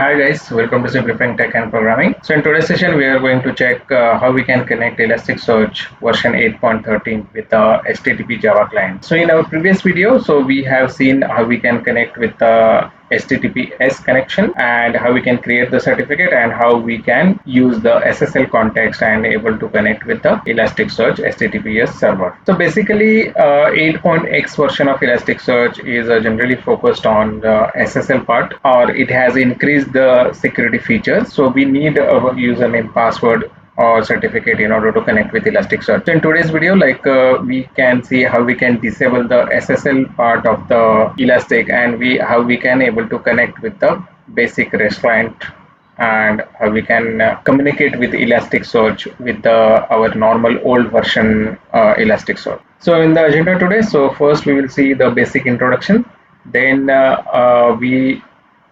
Hi guys, welcome to Simplifying Tech and Programming. So in today's session, we are going to check how we can connect Elasticsearch version 8.13 with the HTTP Java client. So in our previous video, we have seen how we can connect with the HTTPS connection and how we can create the certificate and how we can use the SSL context and able to connect with the Elasticsearch HTTPS server. So basically 8.x version of Elasticsearch is generally focused on the SSL part, or it has increased the security features. So we need a username, password or certificate in order to connect with Elasticsearch. So in today's video, we can see how we can disable the SSL part of the Elastic and how we can able to connect with the basic REST client and how we can communicate with Elasticsearch with our normal old version Elasticsearch. So in the agenda today, first we will see the basic introduction, then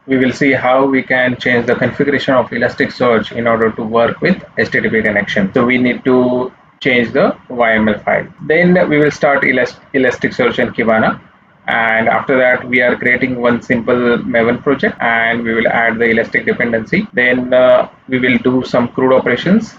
we will see how we can change the configuration of Elasticsearch in order to work with HTTP connection. So we need to change the YML file. Then we will start ElasticSearch and Kibana. And after that, we are creating one simple Maven project and we will add the Elastic dependency. Then we will do some crude operations.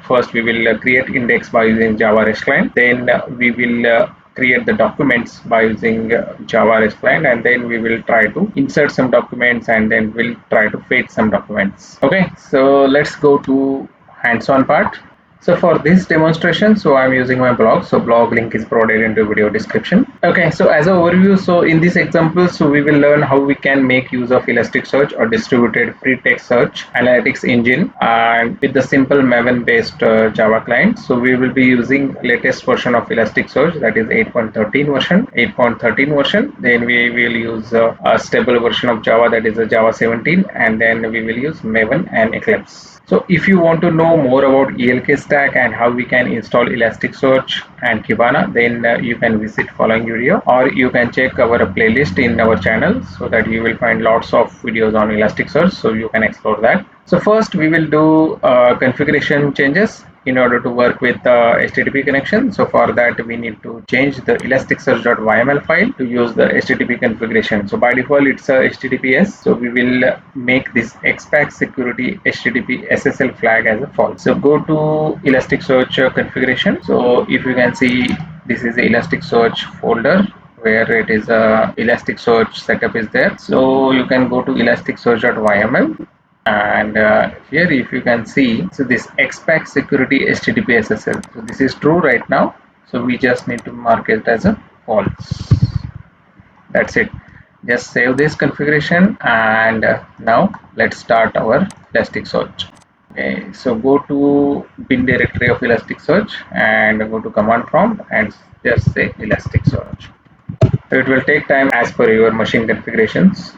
First, we will create index by using Java REST client. Then we will create the documents by using Java REST client, and then we will try to insert some documents and then we'll try to fetch some documents. Okay, so let's go to hands-on part. So for this demonstration, I'm using my blog. So blog link is provided in the video description. Okay, so as an overview, in this example, we will learn how we can make use of Elasticsearch or distributed free text search analytics engine and with the simple Maven based Java client. So we will be using latest version of Elasticsearch, that is 8.13 version. Then we will use a stable version of Java, that is a Java 17, and then we will use Maven and Eclipse. So if you want to know more about ELK stack and how we can install Elasticsearch and Kibana, then you can visit following video, or you can check our playlist in our channel, so that you will find lots of videos on Elasticsearch, so you can explore that. So first we will do configuration changes in order to work with HTTP connection. So for that we need to change the elasticsearch.yml file to use the HTTP configuration. So by default it's a HTTPS. So we will make this XPath security HTTP SSL flag as a false. So go to Elasticsearch configuration. So if you can see, this is the Elasticsearch folder where it is Elasticsearch setup is there. So you can go to elasticsearch.yml. And here if you can see, so this XPath security HTTP SSL, so this is true right now, so we just need to mark it as a false. That's it. Just save this configuration, and now let's start our Elasticsearch. Okay, so go to bin directory of Elasticsearch and go to command prompt and just say Elasticsearch. So it will take time as per your machine configurations.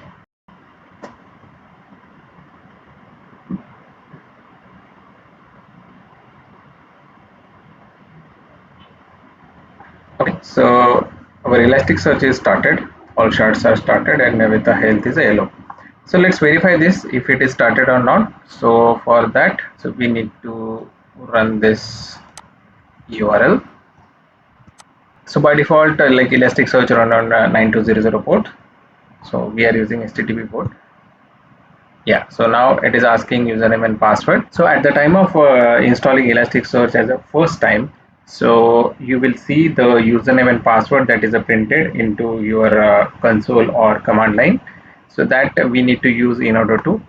Okay, so our Elasticsearch is started, all charts are started, and with the health is a yellow. So let's verify this if it is started or not. So for that, we need to run this URL. So by default, Elasticsearch run on 9200 port. So we are using HTTP port. Yeah, so now it is asking username and password. So at the time of installing Elasticsearch as a first time, so you will see the username and password that is printed into your console or command line. So that we need to use in order to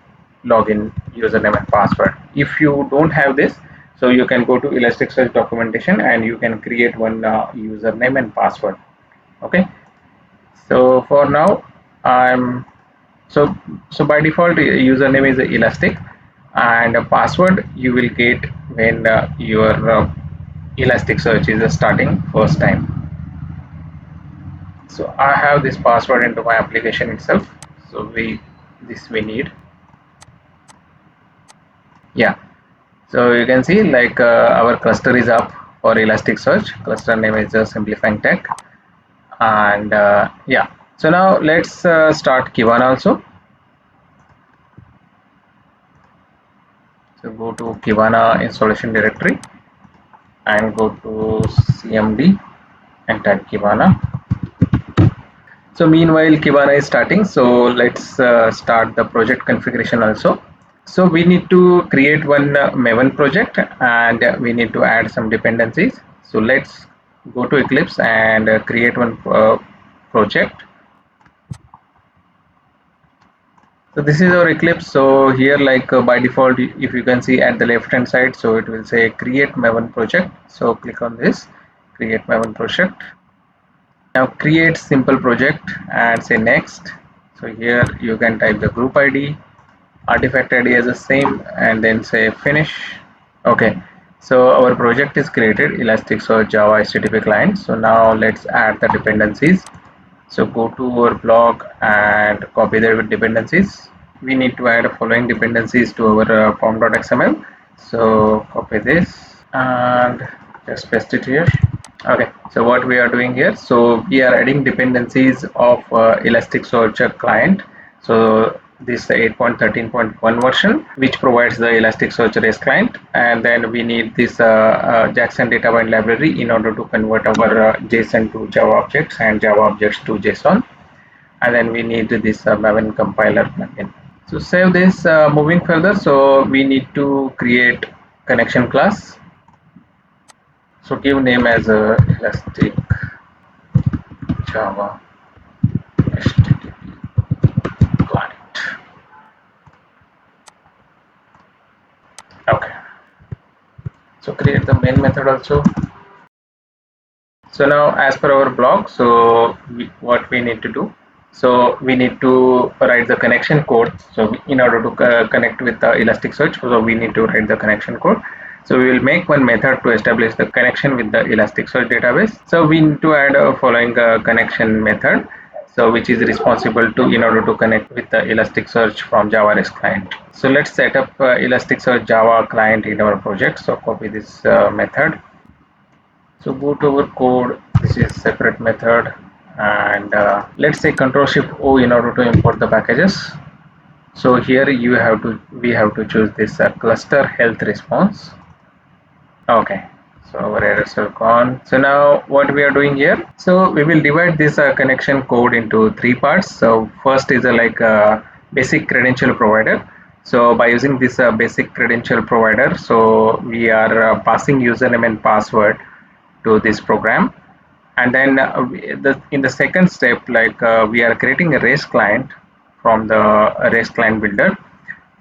log in username and password. If you don't have this, so you can go to Elasticsearch documentation and you can create one username and password. Okay. So for now, so by default username is Elastic, and a password you will get when your Elasticsearch is starting first time. So I have this password into my application itself, so we need. Yeah, so you can see our cluster is up for Elasticsearch. Cluster name is Simplifying Tech, and yeah, so now let's start Kibana also. So go to Kibana installation directory and go to cmd and type Kibana. So meanwhile Kibana is starting, so let's start the project configuration also. So we need to create one Maven project, and we need to add some dependencies. So let's go to Eclipse and create one project. So this is our Eclipse. So here, like by default, if you can see at the left hand side, so it will say create Maven project. So click on this, create Maven project. Now create simple project and say next. So here you can type the group ID, artifact ID as the same, and then say finish. Okay, so our project is created, Elasticsearch Java HTTP client. So now let's add the dependencies. So go to our blog and copy the dependencies. We need to add following dependencies to our form.xml. So copy this and just paste it here. Okay, so what we are doing here, so we are adding dependencies of Elasticsearch client. So this 8.13.1 version, which provides the Elasticsearch REST client, and then we need this Jackson data bind library in order to convert our JSON to Java objects and Java objects to JSON, and then we need this Maven compiler plugin. So save this. Moving further, so we need to create connection class. So give name as Elastic Java HTTP client. Okay. So create the main method also. So now as per our blog, so what we need to do, so we need to write the connection code. So in order to connect with the Elasticsearch, so we need to write the connection code. So we will make one method to establish the connection with the Elasticsearch database. So we need to add a following connection method, so which is responsible to in order to connect with the Elasticsearch from Java REST client. So let's set up Elasticsearch Java client in our project. So copy this method. So go to our code. This is separate method, and let's say Control Shift O in order to import the packages. So here we have to choose this cluster health response. Okay, so our errors are gone. So now what we are doing here, so we will divide this connection code into three parts. So first is basic credential provider. So by using this basic credential provider, so we are passing username and password to this program, and then in the second step, we are creating a REST client from the REST client builder.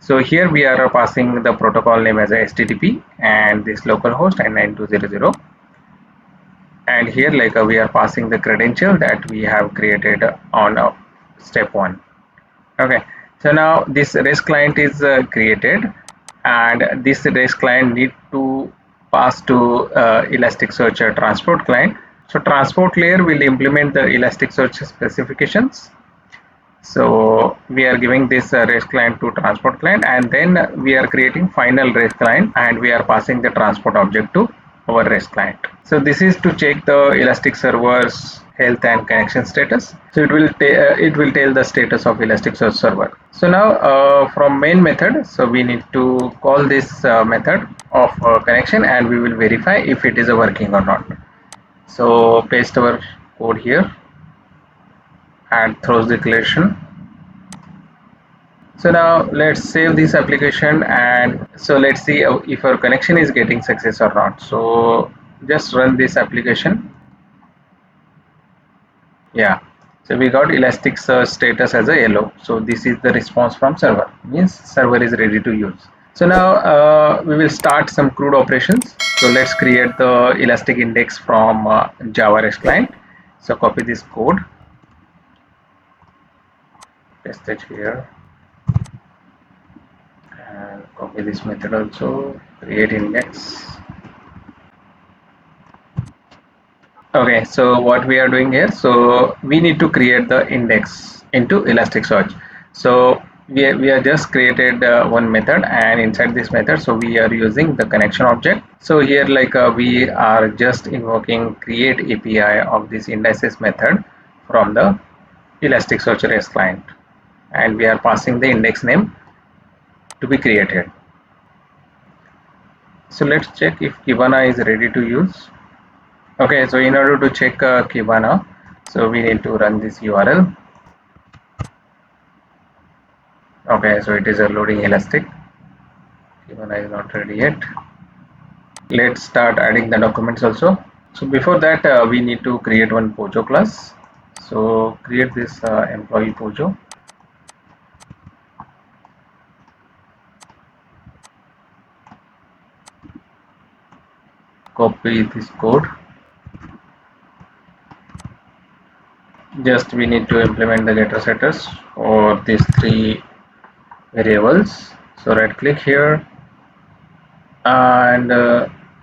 So here we are passing the protocol name as a HTTP and this localhost and 9200, and here we are passing the credential that we have created on step 1. Okay, so now this REST client is created, and this REST client need to pass to Elasticsearch transport client. So transport layer will implement the Elasticsearch specifications. So we are giving this REST client to transport client, and then we are creating final REST client, and we are passing the transport object to our REST client. So this is to check the Elastic server's health and connection status. So it will tell the status of Elasticsearch server. So now from main method, so we need to call this method of connection, and we will verify if it is working or not. So paste our code here and throws declaration. So now let's save this application, and so let's see if our connection is getting success or not. So just run this application. Yeah, so we got Elasticsearch status as a yellow. So this is the response from server, means server is ready to use. So now we will start some CRUD operations. So let's create the Elastic index from Java REST client. So copy this code, paste it here, and copy this method also, create index. Okay, so what we are doing here, so we need to create the index into Elasticsearch. So we are just created one method, and inside this method, so we are using the connection object. So here we are just invoking create API of this indices method from the Elasticsearch REST client, and we are passing the index name to be created. So let's check if Kibana is ready to use. Okay, so in order to check Kibana, So we need to run this URL. Okay, so it is loading Elastic. Kibana is not ready yet. Let's start adding the documents also. So before that, we need to create one Pojo class. So create this employee Pojo. Copy this code. Just we need to implement the getter setters for these three variables. So right click here and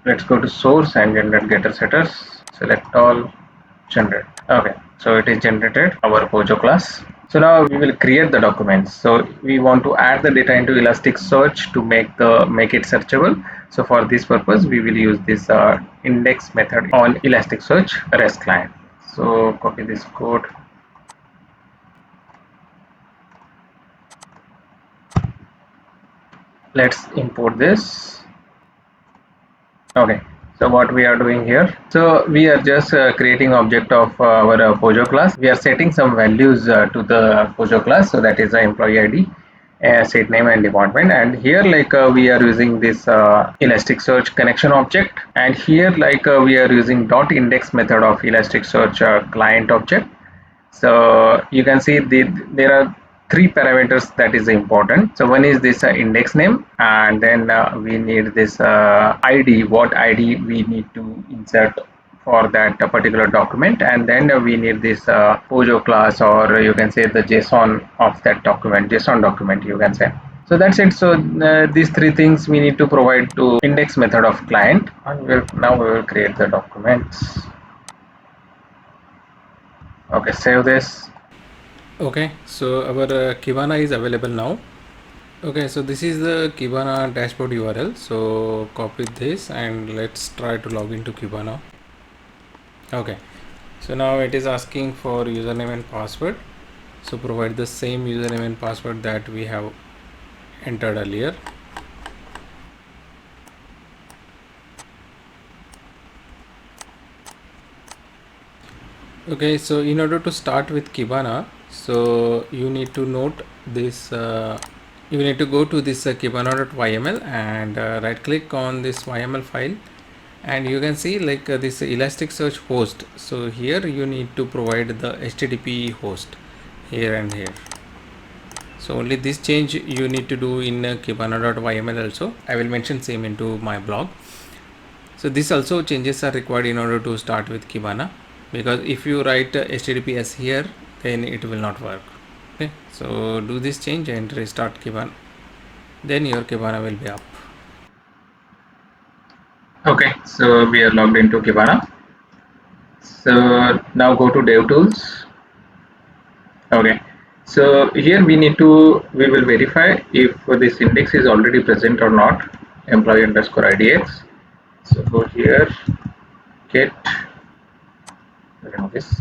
let's go to source and generate getter setters. Select all, generate. Okay, so it is generated our Pojo class. So now we will create the documents. So we want to add the data into Elasticsearch to make it searchable. So for this purpose we will use this index method on Elasticsearch REST client. So copy this code. Let's import this. Okay, so what we are doing here, so we are just creating object of our Pojo class. We are setting some values to the Pojo class, so that is the employee ID, seat name and department. And here like we are using this Elasticsearch connection object, and here like we are using dot index method of Elasticsearch client object. So you can see there are three parameters that is important. So one is this index name, and then we need this ID, what ID we need to insert for that particular document, and then we need this Pojo class, or you can say the JSON of that document, JSON document you can say. So that's it. So these three things we need to provide to index method of client, and now we will create the documents. Okay, save this. Okay, so our Kibana is available now. Okay, so this is the Kibana dashboard URL. So copy this and let's try to log into Kibana. Okay, so now it is asking for username and password. So provide the same username and password that we have entered earlier. Okay, so in order to start with Kibana, so you need to note this, you need to go to this kibana.yml and right click on this YML file, and you can see like this Elasticsearch host. So here you need to provide the HTTP host here and here. So only this change you need to do in kibana.yml also. I will mention same into my blog. So this also changes are required in order to start with Kibana, because if you write HTTPS here, then it will not work. Okay, so do this change and restart Kibana, then your Kibana will be up. Okay, so we are logged into Kibana. So now go to DevTools. Okay, so here we will verify if this index is already present or not, employee underscore IDX. So go here, get, remove this.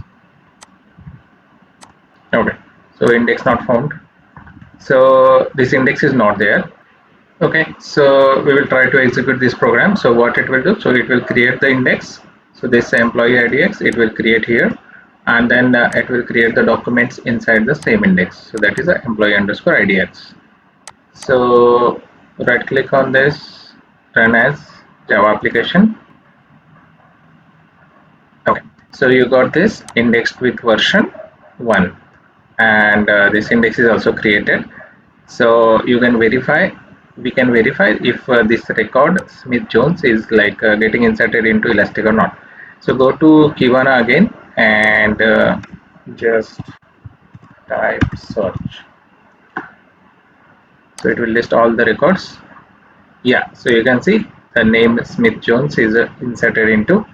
Okay, so index not found. So this index is not there. Okay, so we will try to execute this program. So what it will do, so it will create the index. So this employee IDX, it will create here, and then it will create the documents inside the same index. So that is the employee underscore IDX. So right click on this, run as Java application. Okay, so you got this indexed with version 1, and this index is also created. So you can verify, we can verify if this record Smith Jones is like getting inserted into Elastic or not. So go to Kibana again and just type search. So it will list all the records. Yeah, so you can see the name Smith Jones is inserted into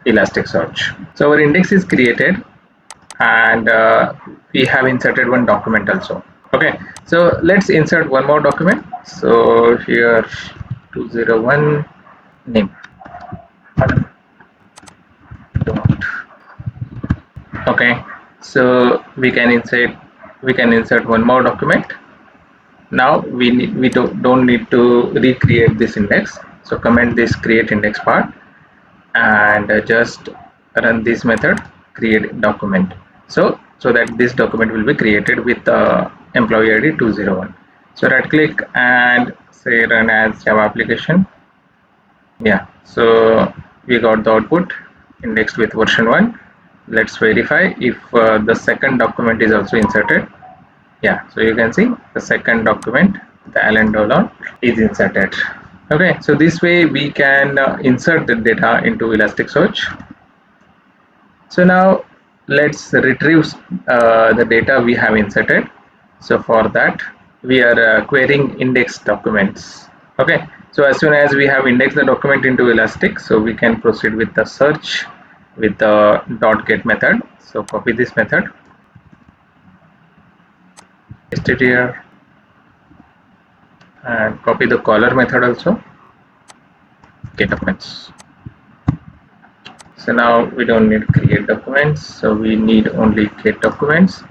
Elasticsearch. So our index is created, and we have inserted one document also. Okay, so let's insert one more document. So here 201 name. Okay, so we can insert one more document. Now we don't need to recreate this index. So comment this create index part and just run this method create document. So that this document will be created with employee ID 201. So right click and say run as Java application. Yeah, so we got the output indexed with version 1. Let's verify if the second document is also inserted. Yeah, so you can see the second document, the Allen Dolan, is inserted. Okay, so this way we can insert the data into Elasticsearch. So now let's retrieve the data we have inserted. So for that we are querying index documents. Okay, so as soon as we have indexed the document into Elastic, so we can proceed with the search with the .get method. So copy this method, paste it here, and copy the caller method also, get documents. So now we don't need create documents, so we need only get documents.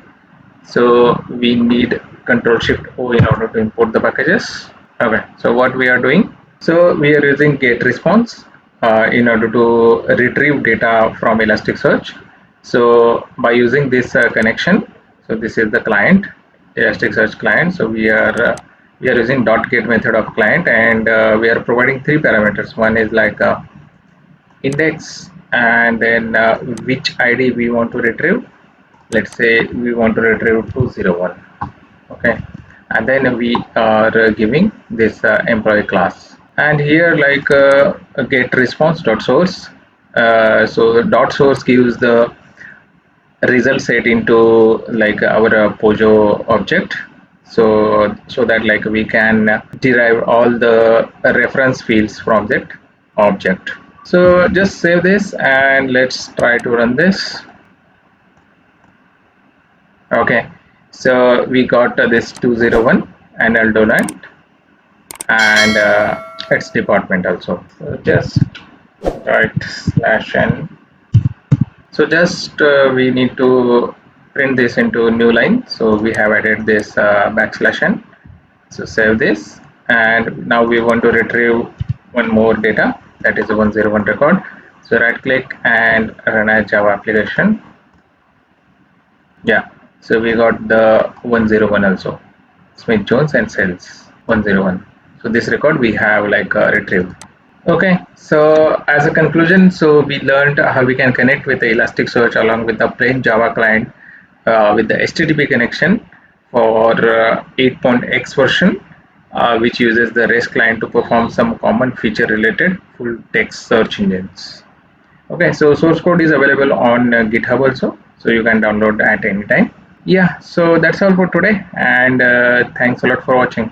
So we need Control Shift O in order to import the packages. Okay, so what we are doing, so we are using get response in order to retrieve data from Elasticsearch. So by using this connection, so this is the client, Elasticsearch client. So we are using .get method of client, and we are providing three parameters. One is like index, and then which ID we want to retrieve. Let's say we want to retrieve 201. Okay, and then we are giving this employee class, and here like get response dot source. So the dot source gives the result set into like our Pojo object, so that like we can derive all the reference fields from that object. So just save this and let's try to run this. Okay, so we got this 201 annual donut and its department also. So just write /n. So just we need to print this into a new line. So we have added this \n. So save this, and now we want to retrieve one more data, that is a 101 record. So right click and run as Java application. Yeah, so we got the 101 also, Smith Jones and Sales 101. So this record we have like retrieved. Okay, so as a conclusion, so we learned how we can connect with the Elasticsearch along with the plain Java client with the HTTP connection for 8.x version, which uses the REST client to perform some common feature related full text search engines. Okay, so source code is available on GitHub also, so you can download at any time. Yeah, so that's all for today, and thanks a lot for watching.